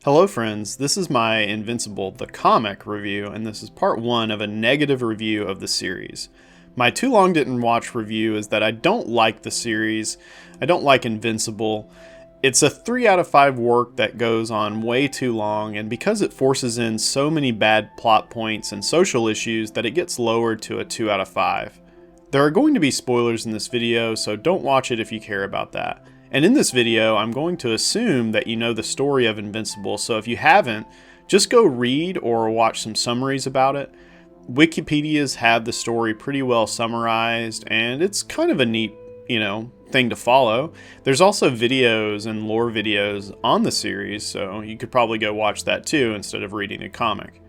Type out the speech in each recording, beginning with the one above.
Hello friends, this is my Invincible, the comic review, and this is part 1 of a negative review of the series. My too long didn't watch review is that I don't like the series, I don't like Invincible. It's a 3 out of 5 work that goes on way too long, and because it forces in so many bad plot points and social issues that it gets lowered to a 2 out of 5. There are going to be spoilers in this video, so don't watch it if you care about that. And in this video, I'm going to assume that you know the story of Invincible, so if you haven't, just go read or watch some summaries about it. Wikipedias have the story pretty well summarized, and it's kind of a neat, thing to follow. There's also videos and lore videos on the series, so you could probably go watch that too instead of reading a comic.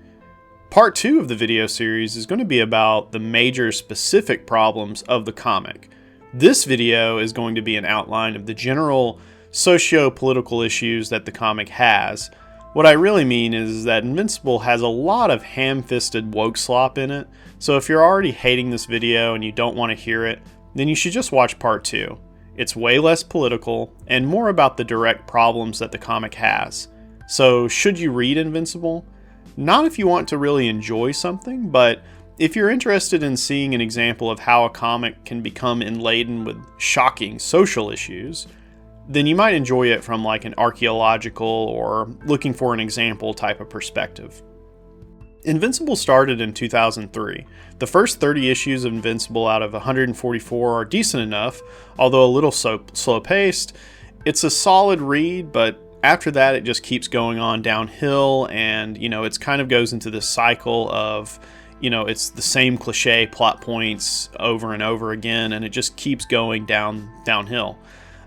Part 2 of the video series is going to be about the major specific problems of the comic. This video is going to be an outline of the general socio-political issues that the comic has. What I really mean is that Invincible has a lot of ham-fisted woke slop in it, so if you're already hating this video and you don't want to hear it, then you should just watch part 2. It's way less political and more about the direct problems that the comic has. So should you read Invincible? Not if you want to really enjoy something, but if you're interested in seeing an example of how a comic can become laden with shocking social issues, then you might enjoy it from like an archaeological or looking for an example type of perspective. Invincible started in 2003. The first 30 issues of Invincible out of 144 are decent enough, although a little slow-paced. It's a solid read, but after that it just keeps going on downhill, and it kind of goes into this cycle of it's the same cliche plot points over and over again, and it just keeps going downhill.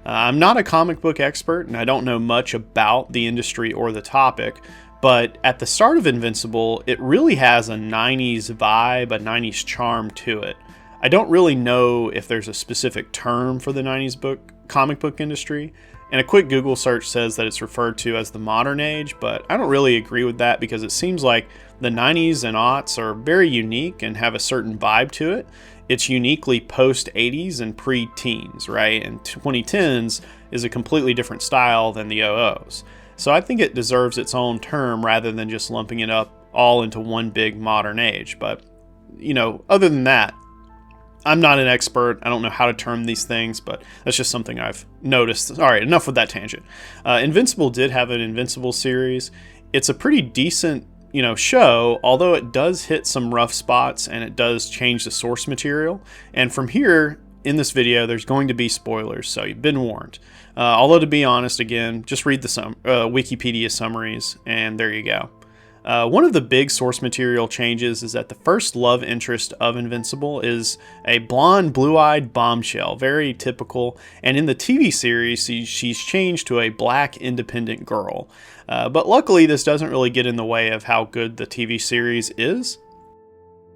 I'm not a comic book expert, and I don't know much about the industry or the topic, but at the start of Invincible, it really has a 90s vibe, a 90s charm to it. I don't really know if there's a specific term for the 90s comic book industry, and a quick Google search says that it's referred to as the modern age, but I don't really agree with that because it seems like the 90s and aughts are very unique and have a certain vibe to it. It's uniquely post-80s and pre-teens, right? And 2010s is a completely different style than the 00s. So I think it deserves its own term rather than just lumping it up all into one big modern age. But, other than that, I'm not an expert. I don't know how to term these things, but that's just something I've noticed. All right, enough with that tangent. Invincible did have an Invincible series. It's a pretty decent show, although it does hit some rough spots and it does change the source material. And from here, in this video, there's going to be spoilers, so you've been warned. Although to be honest, again, just read the Wikipedia summaries, and there you go. One of the big source material changes is that the first love interest of Invincible is a blonde, blue-eyed bombshell, very typical, and in the TV series, she's changed to a black, independent girl. But luckily, this doesn't really get in the way of how good the TV series is.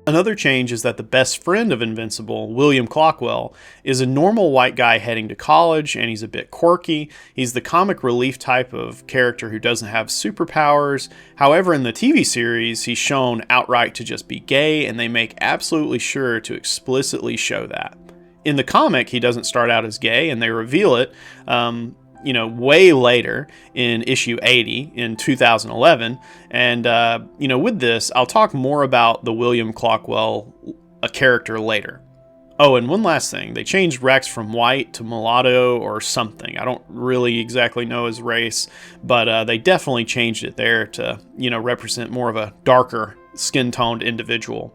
Another change is that the best friend of Invincible, William Clockwell, is a normal white guy heading to college, and he's a bit quirky. He's the comic relief type of character who doesn't have superpowers. However, in the TV series, he's shown outright to just be gay, and they make absolutely sure to explicitly show that. In the comic, he doesn't start out as gay, and they reveal it way later in issue 80 in 2011. And, with this, I'll talk more about the William Clockwell character later. Oh, and one last thing. They changed Rex from white to mulatto or something. I don't really exactly know his race, but they definitely changed it there to, represent more of a darker skin-toned individual.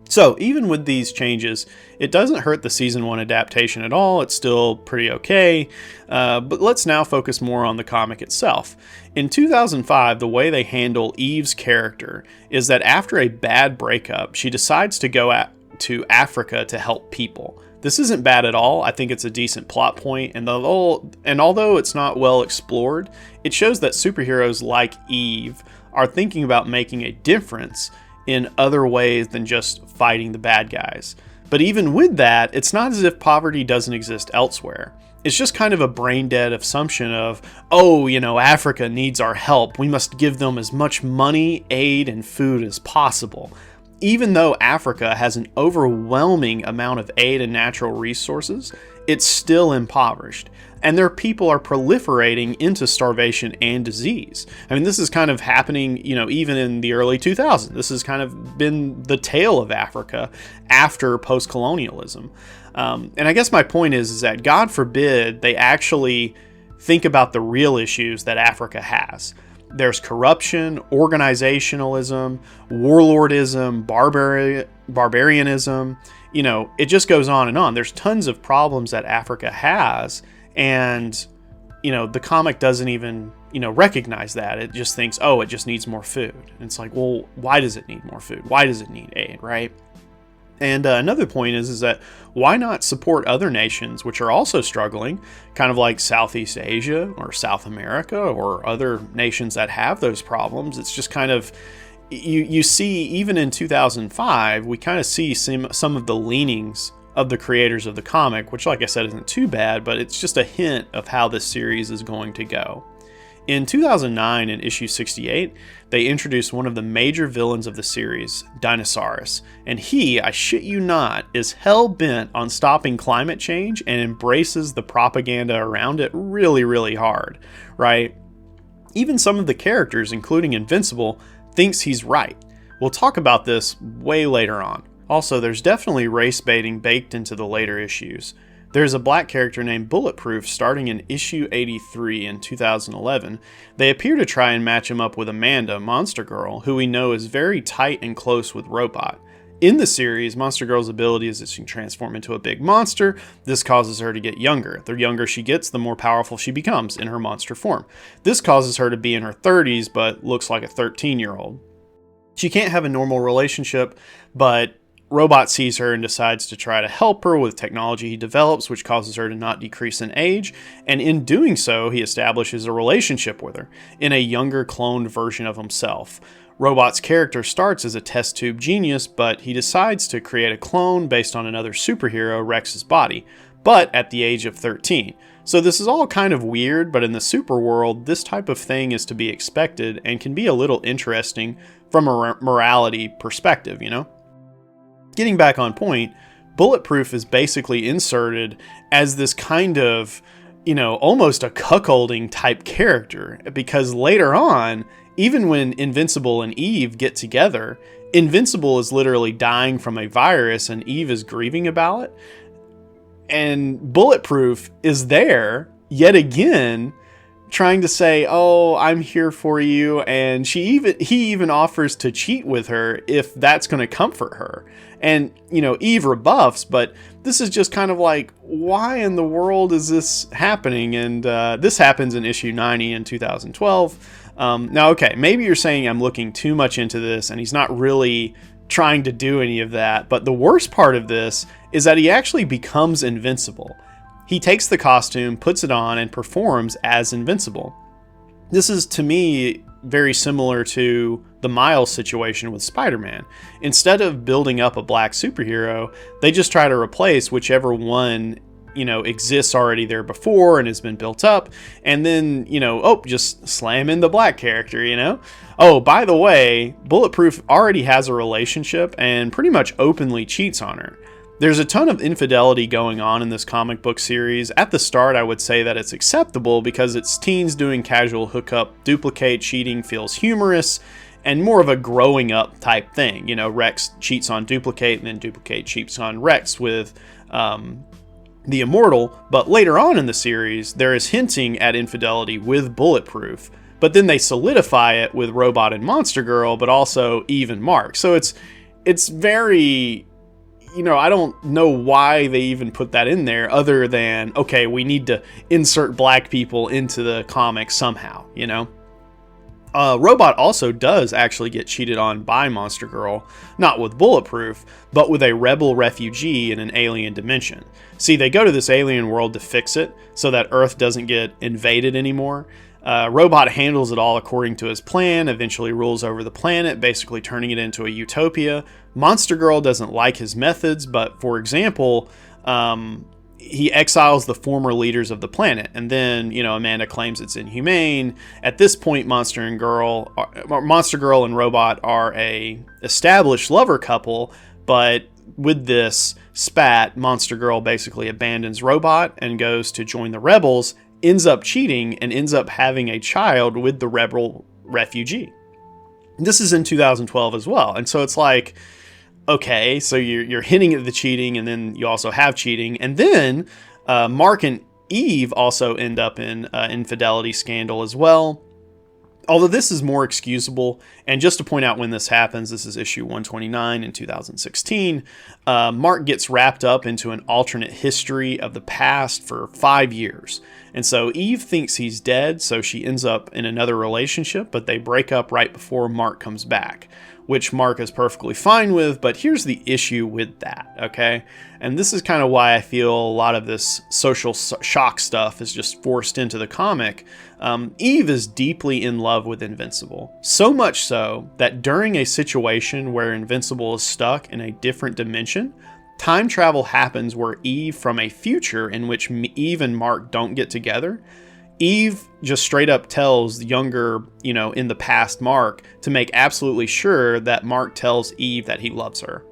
So, even with these changes, it doesn't hurt the Season 1 adaptation at all. It's still pretty okay. But let's now focus more on the comic itself. In 2005, the way they handle Eve's character is that after a bad breakup, she decides to go to Africa to help people. This isn't bad at all. I think it's a decent plot point, and although it's not well explored, it shows that superheroes like Eve are thinking about making a difference in other ways than just fighting the bad guys. But even with that, it's not as if poverty doesn't exist elsewhere. It's just kind of a brain-dead assumption of, Africa needs our help. We must give them as much money, aid, and food as possible. even though Africa has an overwhelming amount of aid and natural resources, it's still impoverished. And their people are proliferating into starvation and disease. I mean, this is kind of happening, even in the early 2000s. This has kind of been the tale of Africa after post-colonialism. And I guess my point is that God forbid they actually think about the real issues that Africa has. There's corruption, organizationalism, warlordism, barbarianism. It just goes on and on. There's tons of problems that Africa has, and the comic doesn't even recognize that. It just thinks, oh, it just needs more food. And it's like, well, why does it need more food? Why does it need aid, right? And another point is that why not support other nations which are also struggling, kind of like Southeast Asia or South America or other nations that have those problems? It's just kind of, you see, even in 2005, we kind of see some of the leanings of the creators of the comic, which, like I said, isn't too bad, but it's just a hint of how this series is going to go. In 2009, in issue 68, they introduced one of the major villains of the series, Dinosaurus, and he, I shit you not, is hell-bent on stopping climate change and embraces the propaganda around it really, really hard, right? Even some of the characters, including Invincible, thinks he's right. We'll talk about this way later on. Also, there's definitely race baiting baked into the later issues. There's a black character named Bulletproof starting in issue 83 in 2011. They appear to try and match him up with Amanda, Monster Girl, who we know is very tight and close with Robot. In the series, Monster Girl's ability is that she can transform into a big monster. This causes her to get younger. The younger she gets, the more powerful she becomes in her monster form. This causes her to be in her 30s, but looks like a 13-year-old. She can't have a normal relationship, but Robot sees her and decides to try to help her with technology he develops, which causes her to not decrease in age, and in doing so, he establishes a relationship with her, in a younger cloned version of himself. Robot's character starts as a test tube genius, but he decides to create a clone based on another superhero, Rex's body, but at the age of 13. So this is all kind of weird, but in the super world, this type of thing is to be expected and can be a little interesting from a morality perspective, Getting back on point, Bulletproof is basically inserted as this kind of, almost a cuckolding type character, because later on, even when Invincible and Eve get together, Invincible is literally dying from a virus and Eve is grieving about it. And Bulletproof is there, yet again, trying to say, oh, I'm here for you, and he even offers to cheat with her if that's going to comfort her. And, Eve rebuffs, but this is just kind of like, why in the world is this happening? And this happens in issue 90 in 2012. Now, okay, maybe you're saying I'm looking too much into this, and he's not really trying to do any of that, but the worst part of this is that he actually becomes invincible. He takes the costume, puts it on, and performs as Invincible. This is, to me, very similar to the Miles situation with Spider-Man. Instead of building up a black superhero, they just try to replace whichever one, exists already there before and has been built up, and then, just slam in the black character, Oh, by the way, Bulletproof already has a relationship and pretty much openly cheats on her. There's a ton of infidelity going on in this comic book series. At the start, I would say that it's acceptable because it's teens doing casual hookup. Duplikate cheating feels humorous and more of a growing up type thing. Rex cheats on Duplikate, and then Duplikate cheats on Rex with the Immortal. But later on in the series, there is hinting at infidelity with Bulletproof. But then they solidify it with Robot and Monster Girl, but also Eve and Mark. So it's very... I don't know why they even put that in there other than, okay, we need to insert black people into the comic somehow, Robot also does actually get cheated on by Monster Girl, not with Bulletproof, but with a rebel refugee in an alien dimension. See, they go to this alien world to fix it so that Earth doesn't get invaded anymore. Robot handles it all according to his plan, eventually rules over the planet, basically turning it into a utopia. Monster Girl doesn't like his methods, but for example, he exiles the former leaders of the planet. And then, Amanda claims it's inhumane. At this point, Monster Girl and Robot are a established lover couple, but with this spat, Monster Girl basically abandons Robot and goes to join the rebels, ends up cheating, and ends up having a child with the rebel refugee. This is in 2012 as well. And so it's like, okay, so you're hinting at the cheating, and then you also have cheating. And then Mark and Eve also end up in an infidelity scandal as well. Although this is more excusable, and just to point out when this happens, this is issue 129 in 2016, Mark gets wrapped up into an alternate history of the past for 5 years. And so Eve thinks he's dead, so she ends up in another relationship, but they break up right before Mark comes back, which Mark is perfectly fine with. But here's the issue with that, okay? And this is kind of why I feel a lot of this social shock stuff is just forced into the comic. Eve is deeply in love with Invincible, so much so that during a situation where Invincible is stuck in a different dimension, time travel happens where Eve, from a future in which Eve and Mark don't get together, Eve just straight up tells younger, in the past Mark to make absolutely sure that Mark tells Eve that he loves her.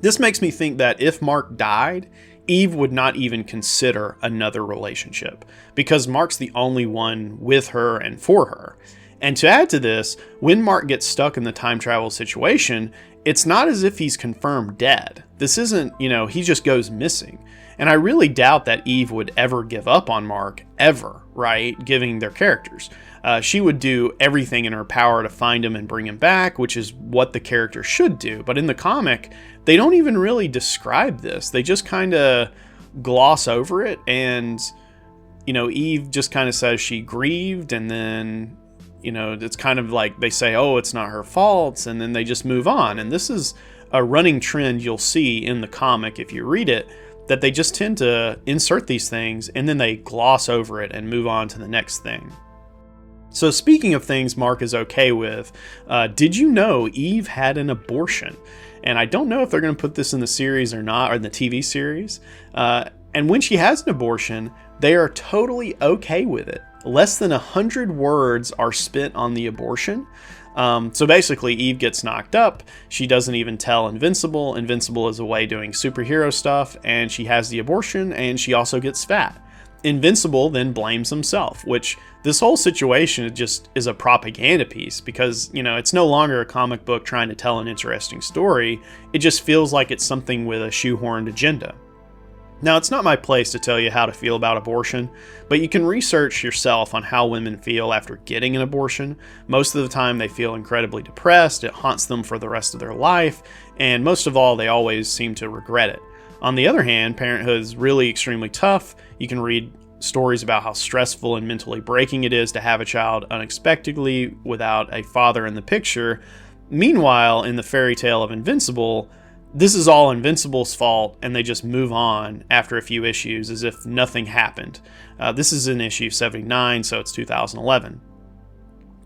This makes me think that if Mark died, Eve would not even consider another relationship, because Mark's the only one with her and for her. And to add to this, when Mark gets stuck in the time travel situation, it's not as if he's confirmed dead. This isn't, he just goes missing. And I really doubt that Eve would ever give up on Mark, ever, right? Giving their characters. She would do everything in her power to find him and bring him back, which is what the character should do. But in the comic, they don't even really describe this. They just kind of gloss over it. And, Eve just kind of says she grieved, and then, it's kind of like they say, oh, it's not her fault, and then they just move on. And this is a running trend you'll see in the comic if you read it, that they just tend to insert these things and then they gloss over it and move on to the next thing. So speaking of things Mark is okay with, did you know Eve had an abortion? And I don't know if they're going to put this in the series or not, or in the TV series. And when she has an abortion, they are totally okay with it. Less than 100 words are spent on the abortion. So basically, Eve gets knocked up. She doesn't even tell Invincible. Invincible is away doing superhero stuff, and she has the abortion, and she also gets fat. Invincible then blames himself, which this whole situation just is a propaganda piece, because, it's no longer a comic book trying to tell an interesting story. It just feels like it's something with a shoehorned agenda. Now, it's not my place to tell you how to feel about abortion, but you can research yourself on how women feel after getting an abortion. Most of the time, they feel incredibly depressed. It haunts them for the rest of their life, and most of all, they always seem to regret it. On the other hand, parenthood is really extremely tough. You can read stories about how stressful and mentally breaking it is to have a child unexpectedly without a father in the picture. Meanwhile, in the fairy tale of Invincible, this is all Invincible's fault, and they just move on after a few issues as if nothing happened. This is in issue 79, so it's 2011.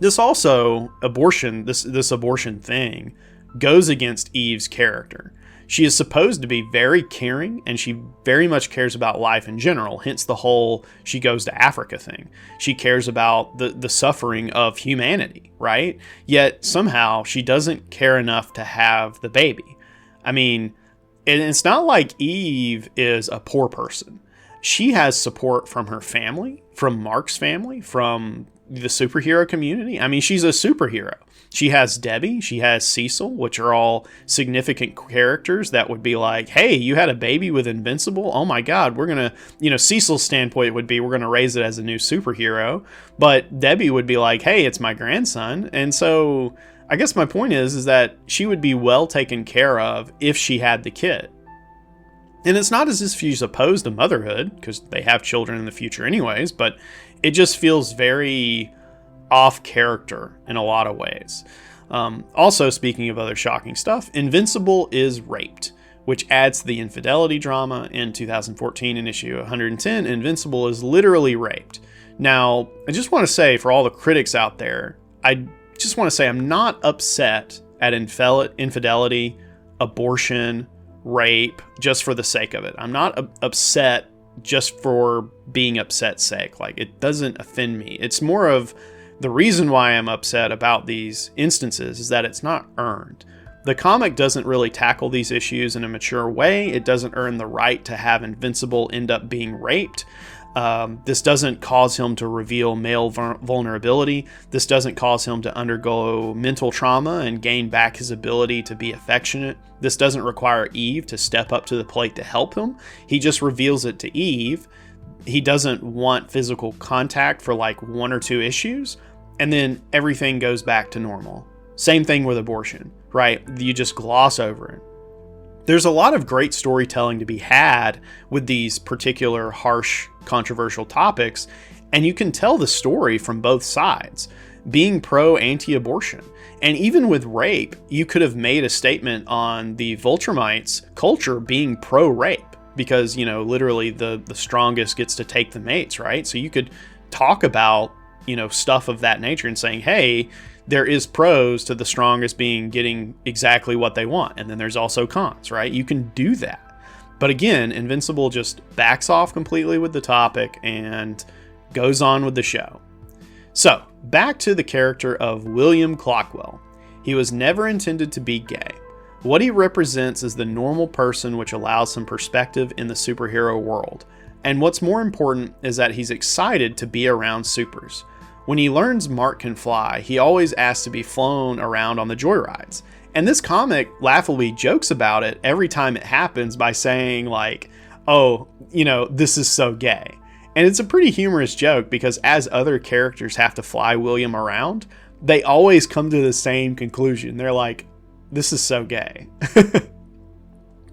This also, this abortion thing, goes against Eve's character. She is supposed to be very caring, and she very much cares about life in general, hence the whole she goes to Africa thing. She cares about the suffering of humanity, right? Yet somehow she doesn't care enough to have the baby. I mean, and it's not like Eve is a poor person. She has support from her family, from Mark's family, from the superhero community. I mean, she's a superhero. She has Debbie, she has Cecil, which are all significant characters that would be like, hey, you had a baby with Invincible? Oh my God, we're going to, Cecil's standpoint would be, we're going to raise it as a new superhero. But Debbie would be like, hey, it's my grandson. And so I guess my point is that she would be well taken care of if she had the kid. And it's not as if she's opposed to motherhood, because they have children in the future anyways, but it just feels very off character in a lot of ways. Also, speaking of other shocking stuff, Invincible is raped, which adds to the infidelity drama. In 2014, in issue 110, Invincible is literally raped. Now, I just want to say, for all the critics out there, I just want to say I'm not upset at infidelity, abortion, rape, just for the sake of it. I'm not upset just for being upset's sake. Like, it doesn't offend me. It's more of the reason why I'm upset about these instances is that it's not earned. The comic doesn't really tackle these issues in a mature way. It doesn't earn the right to have Invincible end up being raped. This doesn't cause him to reveal male vulnerability. This doesn't cause him to undergo mental trauma and gain back his ability to be affectionate. This doesn't require Eve to step up to the plate to help him. He just reveals it to Eve. He doesn't want physical contact for like 1 or 2 issues, and then everything goes back to normal. Same thing with abortion, right? You just gloss over it. There's a lot of great storytelling to be had with these particular harsh, controversial topics, and you can tell the story from both sides, being pro-anti-abortion. And even with rape, you could have made a statement on the Viltrumites' culture being pro-rape, because, you know, literally the strongest gets to take the mates, right? So you could talk about, you know, stuff of that nature and saying, hey, there is pros to the strongest getting exactly what they want. And then there's also cons, right? You can do that. But again, Invincible just backs off completely with the topic and goes on with the show. So, back to the character of William Clockwell. He was never intended to be gay. What he represents is the normal person, which allows some perspective in the superhero world. And what's more important is that he's excited to be around supers. When he learns Mark can fly, he always asks to be flown around on the joyrides. And this comic laughably jokes about it every time it happens by saying like, oh, you know, this is so gay. And it's a pretty humorous joke because as other characters have to fly William around, they always come to the same conclusion. They're like, this is so gay.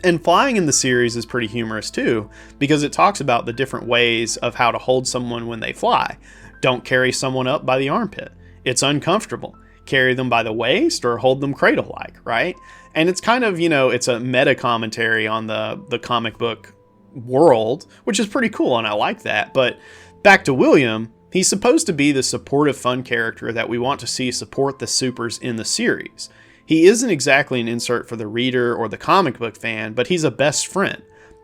And flying in the series is pretty humorous too, because it talks about the different ways of how to hold someone when they fly. Don't carry someone up by the armpit. It's uncomfortable. Carry them by the waist or hold them cradle-like, right? And it's kind of, you know, it's a meta commentary on the comic book world, which is pretty cool, and I like that. But back to William, he's supposed to be the supportive, fun character that we want to see support the supers in the series. He isn't exactly an insert for the reader or the comic book fan, but he's a best friend.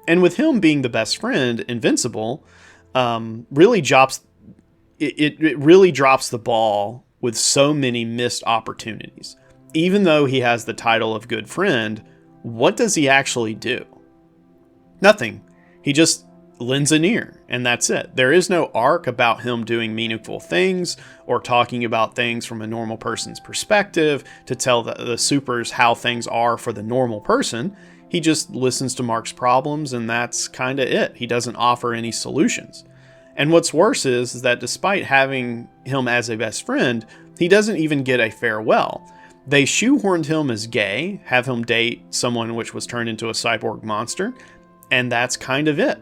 And with him being the best friend, Invincible really drops the ball with so many missed opportunities. Even though he has the title of good friend, what does he actually do? Nothing. He just lends an ear, and that's it. There is no arc about him doing meaningful things or talking about things from a normal person's perspective to tell the supers how things are for the normal person. He just listens to Mark's problems, and that's kind of it. He doesn't offer any solutions. And what's worse is that despite having him as a best friend, he doesn't even get a farewell. They shoehorned him as gay, have him date someone which was turned into a cyborg monster, and that's kind of it.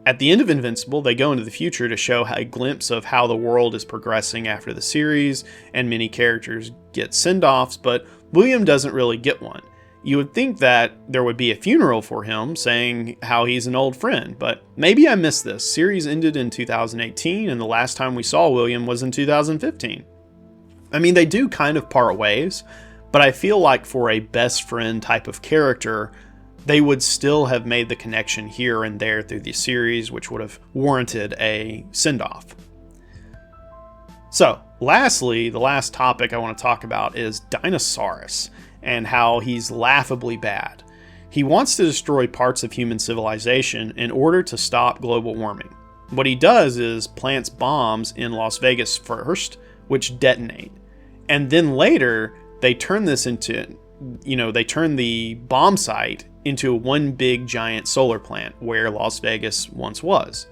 At the end of Invincible, they go into the future to show a glimpse of how the world is progressing after the series, and many characters get send-offs, but William doesn't really get one. You would think that there would be a funeral for him saying how he's an old friend, but maybe I missed this. Series ended in 2018, and the last time we saw William was in 2015. I mean, they do kind of part ways, but I feel like for a best friend type of character, they would still have made the connection here and there through the series, which would have warranted a send-off. So, lastly, the last topic I want to talk about is Dinosaurus, and how he's laughably bad. He wants to destroy parts of human civilization in order to stop global warming. What he does is plants bombs in Las Vegas first, which detonate. And then later, they turn this into, they turn the bomb site into one big giant solar plant where Las Vegas once was.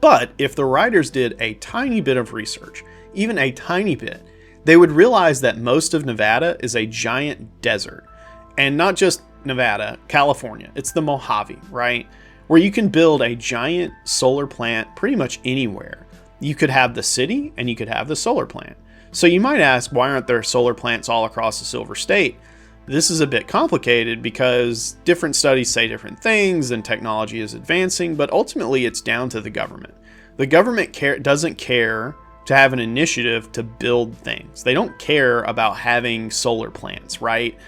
But if the writers did a tiny bit of research, even a tiny bit, they would realize that most of Nevada is a giant desert. And not just Nevada, California. It's the Mojave, right? Where you can build a giant solar plant pretty much anywhere. You could have the city and you could have the solar plant. So you might ask, why aren't there solar plants all across the Silver State? This is a bit complicated because different studies say different things and technology is advancing, but ultimately it's down to the government. The government doesn't care to have an initiative to build things. They don't care about having solar plants, right?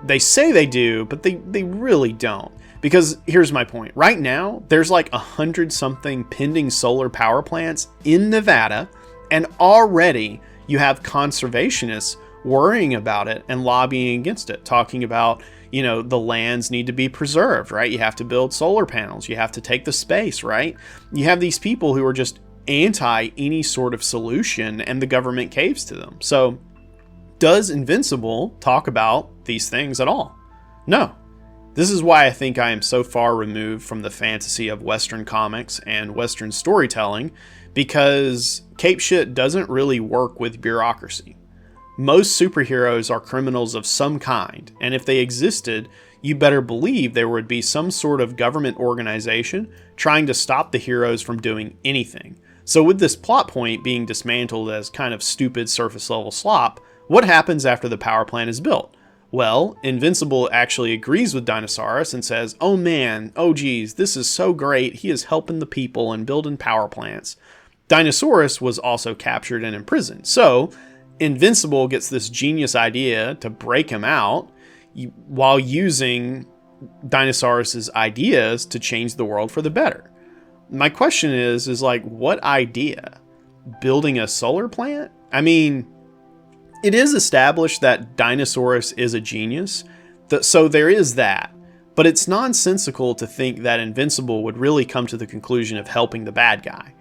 They say they do, but they really don't. Because here's my point. Right now, there's like 100-something pending solar power plants in Nevada, and already you have conservationists worrying about it and lobbying against it, talking about, the lands need to be preserved, right? You have to build solar panels. You have to take the space, right? You have these people who are just anti any sort of solution, and the government caves to them. So does Invincible talk about these things at all? No. This is why I think I am so far removed from the fantasy of Western comics and Western storytelling, because cape shit doesn't really work with bureaucracy. Most superheroes are criminals of some kind, and if they existed, you better believe there would be some sort of government organization trying to stop the heroes from doing anything. So with this plot point being dismantled as kind of stupid surface level slop, what happens after the power plant is built? Well, Invincible actually agrees with Dinosaurus and says, oh man, oh geez, this is so great, he is helping the people and building power plants. Dinosaurus was also captured and imprisoned, so Invincible gets this genius idea to break him out while using Dinosaurus's ideas to change the world for the better. My question is like, what idea? Building a solar plant? I mean, it is established that Dinosaurus is a genius, so there is that. But it's nonsensical to think that Invincible would really come to the conclusion of helping the bad guy.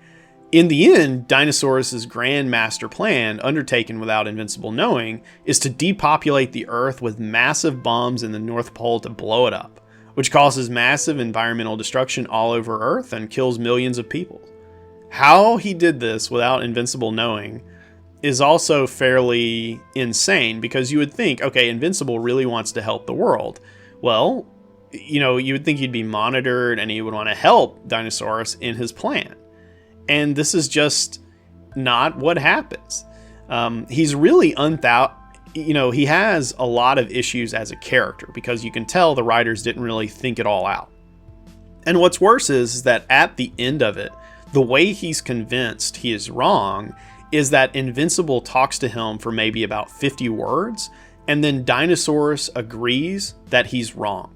In the end, Dinosaurus' grand master plan, undertaken without Invincible knowing, is to depopulate the Earth with massive bombs in the North Pole to blow it up, which causes massive environmental destruction all over Earth and kills millions of people. How he did this without Invincible knowing is also fairly insane, because you would think, okay, Invincible really wants to help the world. Well, you would think he'd be monitored and he would want to help Dinosaurus in his plan. And this is just not what happens. He's really he has a lot of issues as a character, because you can tell the writers didn't really think it all out. And what's worse is that at the end of it, the way he's convinced he is wrong is that Invincible talks to him for maybe about 50 words, and then Dinosaurus agrees that he's wrong.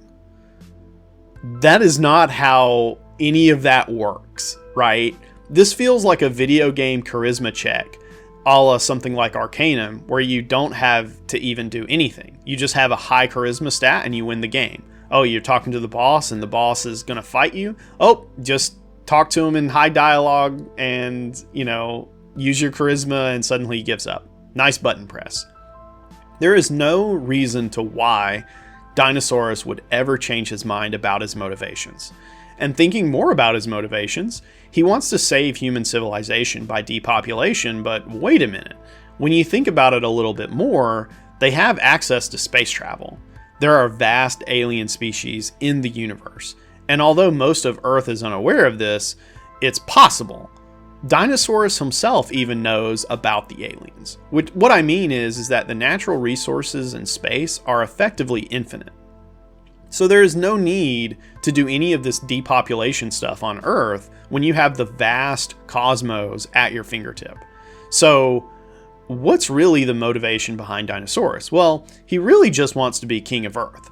That is not how any of that works, right? This feels like a video game charisma check, a la something like Arcanum, where you don't have to even do anything. You just have a high charisma stat and you win the game. Oh, you're talking to the boss and the boss is going to fight you? Oh, just talk to him in high dialogue and, use your charisma, and suddenly he gives up. Nice button press. There is no reason to why Dinosaurus would ever change his mind about his motivations. And thinking more about his motivations, he wants to save human civilization by depopulation, but wait a minute. When you think about it a little bit more, they have access to space travel. There are vast alien species in the universe, and although most of Earth is unaware of this, it's possible. Dinosaurus himself even knows about the aliens. What I mean is that the natural resources in space are effectively infinite. So there is no need to do any of this depopulation stuff on Earth when you have the vast cosmos at your fingertip. So what's really the motivation behind Dinosaurus? Well, he really just wants to be king of Earth.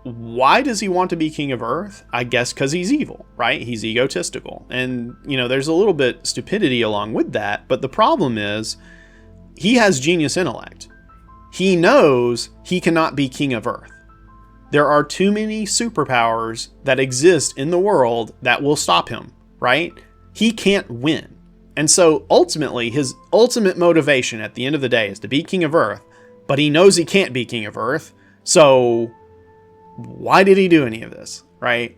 Why does he want to be king of Earth? I guess because he's evil, right? He's egotistical. And, there's a little bit stupidity along with that. But the problem is he has genius intellect. He knows he cannot be king of Earth. There are too many superpowers that exist in the world that will stop him, right? He can't win. And so ultimately, his ultimate motivation at the end of the day is to be king of Earth, but he knows he can't be king of Earth. So why did he do any of this, right?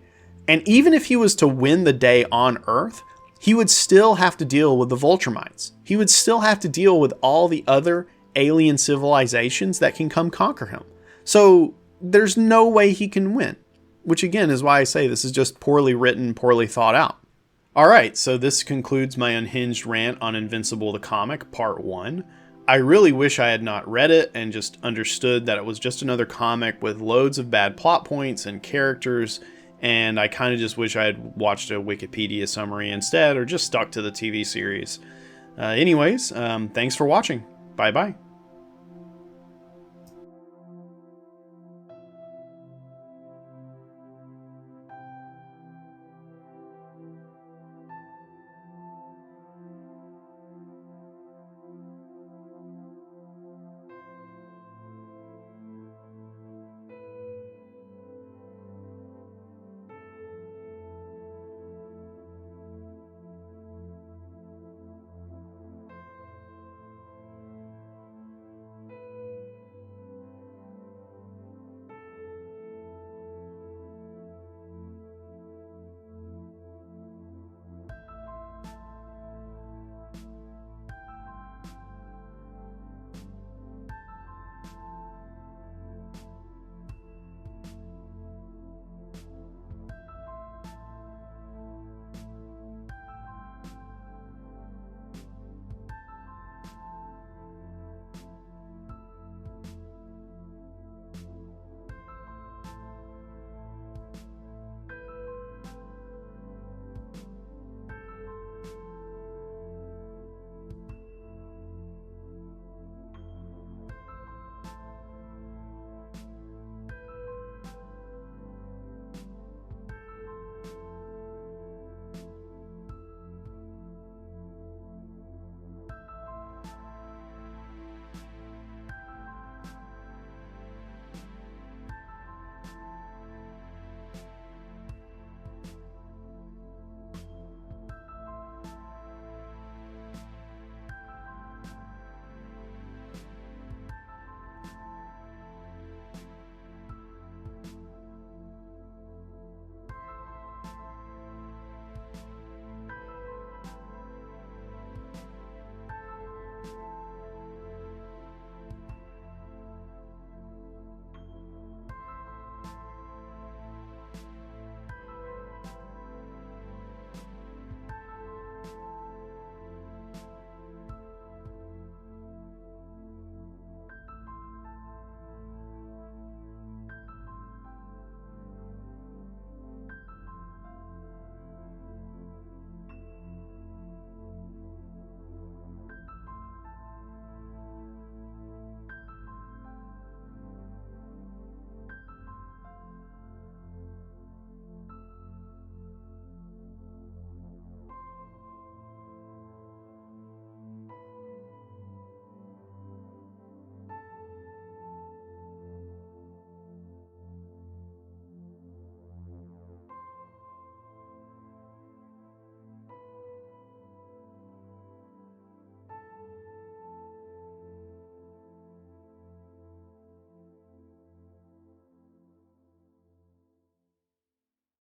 And even if he was to win the day on Earth, he would still have to deal with the Vulturemites. He would still have to deal with all the other alien civilizations that can come conquer him. So there's no way he can win, which again is why I say this is just poorly written, poorly thought out. All right, so this concludes my unhinged rant on Invincible the comic, part 1. I really wish I had not read it and just understood that it was just another comic with loads of bad plot points and characters, and I kind of just wish I had watched a Wikipedia summary instead, or just stuck to the TV series. Anyways, thanks for watching. Bye-bye.